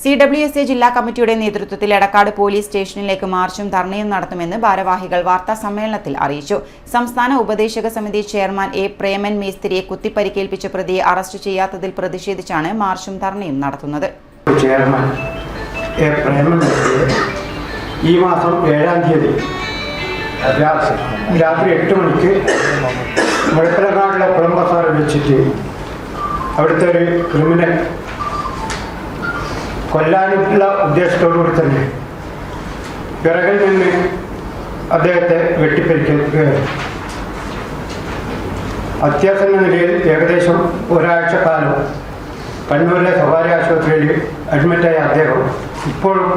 CWSA ജില്ലാ കമ്മിറ്റിയുടെ നേതൃത്വത്തിൽ എടക്കാട് പോലീസ് സ്റ്റേഷനിലേക്ക് മാർച്ചും ധർണയും നടത്തുമെന്ന് ഭാരവാഹികൾ വാർത്താസമ്മേളനത്തിൽ അറിയിച്ചു. സംസ്ഥാന ഉപദേശക സമിതി ചെയർമാൻ എ. പ്രേമൻ മേസ്തിരിയെ കുത്തിപ്പരിക്കേൽപ്പിച്ച പ്രതിയെ അറസ്റ്റ് ചെയ്യാത്തതിൽ പ്രതിഷേധിച്ചാണ് മാർച്ചും ധർണയും നടത്തുന്നത്. Chairman A. പ്രേമൻ ഈ മാസം 7-ാം തീയതി രാത്രി 8 മണിക്ക് മുഴപ്പിലങ്ങാടിലെ കുളമ്പസാറ് വെച്ചിട്ട് അവിടുത്തെ ഒരു ക്രിമിനൽ കൊല്ലാനുള്ള ഉദ്ദേശത്തോടുകൂടി തന്നെ പിറകിൽ നിന്ന് അദ്ദേഹത്തെ വെട്ടിപ്പരിക്കുകയായിരുന്നു. അത്യാസന്ന നിലയിൽ ഏകദേശം ഒരാഴ്ചക്കാലം കണ്ണൂരിലെ സ്വകാര്യ ആശുപത്രിയിൽ അഡ്മിറ്റായ അദ്ദേഹം ഇപ്പോഴും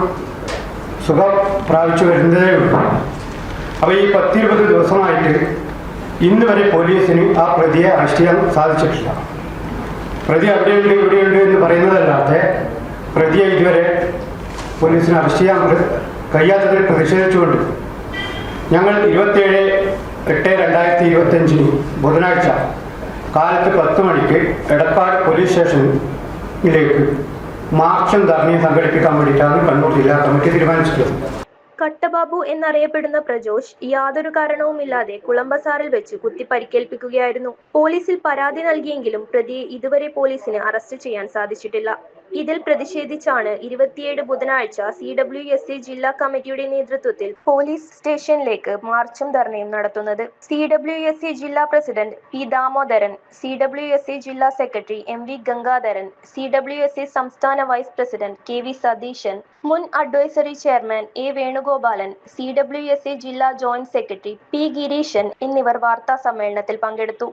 സുഖം പ്രാപിച്ചു വരുന്നതേ ഉള്ളൂ. അപ്പോൾ ഈ 10-20 ദിവസമായിട്ട് ഇന്ന് വരെ പോലീസിന് ആ പ്രതിയെ അറസ്റ്റ് ചെയ്യാൻ സാധിച്ചിട്ടില്ല. പ്രതി അവിടെയുണ്ട് ഇവിടെയുണ്ട് എന്ന് പറയുന്നതല്ലാതെ പ്രതിയെ ഇതുവരെ പോലീസിന് അറസ്റ്റ് ചെയ്യാൻ കഴിയാത്തതിൽ പ്രതിഷേധിച്ചുകൊണ്ട് ഞങ്ങൾ 27/8/2025 ബുധനാഴ്ച കാലത്ത് 10 മണിക്ക് എടപ്പാട് പോലീസ് സ്റ്റേഷനിലേക്ക് മാർച്ചും ധർണയും സംഘടിപ്പിക്കാൻ വേണ്ടിയിട്ടാണ് കണ്ണൂർ ജില്ലാ കമ്മിറ്റി തീരുമാനിച്ചിട്ടുള്ളത്. കട്ടബാബു എന്നറിയപ്പെടുന്ന പ്രജോഷ് യാതൊരു കാരണവുമില്ലാതെ കുളമ്പസാറിൽ വെച്ച് കുത്തി പരിക്കേൽപ്പിക്കുകയായിരുന്നു. പോലീസിൽ പരാതി നൽകിയെങ്കിലും പ്രതിയെ ഇതുവരെ പോലീസിന് അറസ്റ്റ് ചെയ്യാൻ സാധിച്ചിട്ടില്ല. ഇതിൽ പ്രതിഷേധിച്ചാണ് 27 ബുധനാഴ്ച CWSA ജില്ലാ കമ്മിറ്റിയുടെ നേതൃത്വത്തിൽ പോലീസ് സ്റ്റേഷനിലേക്ക് മാർച്ചും ധർണയും നടത്തുന്നത്. CWSA ജില്ലാ പ്രസിഡന്റ് P. ദാമോദരൻ, CWSA ജില്ലാ സെക്രട്ടറി MV ഗംഗാധരൻ, CWSA സംസ്ഥാന വൈസ് പ്രസിഡന്റ് KV സതീശൻ, മുൻ advisory chairman A. Venugopalan, CWSA ജില്ലാ ജോയിന്റ് സെക്രട്ടറി P. ഗിരീശൻ എന്നിവർ വാർത്താ സമ്മേളനത്തിൽ പങ്കെടുത്തു.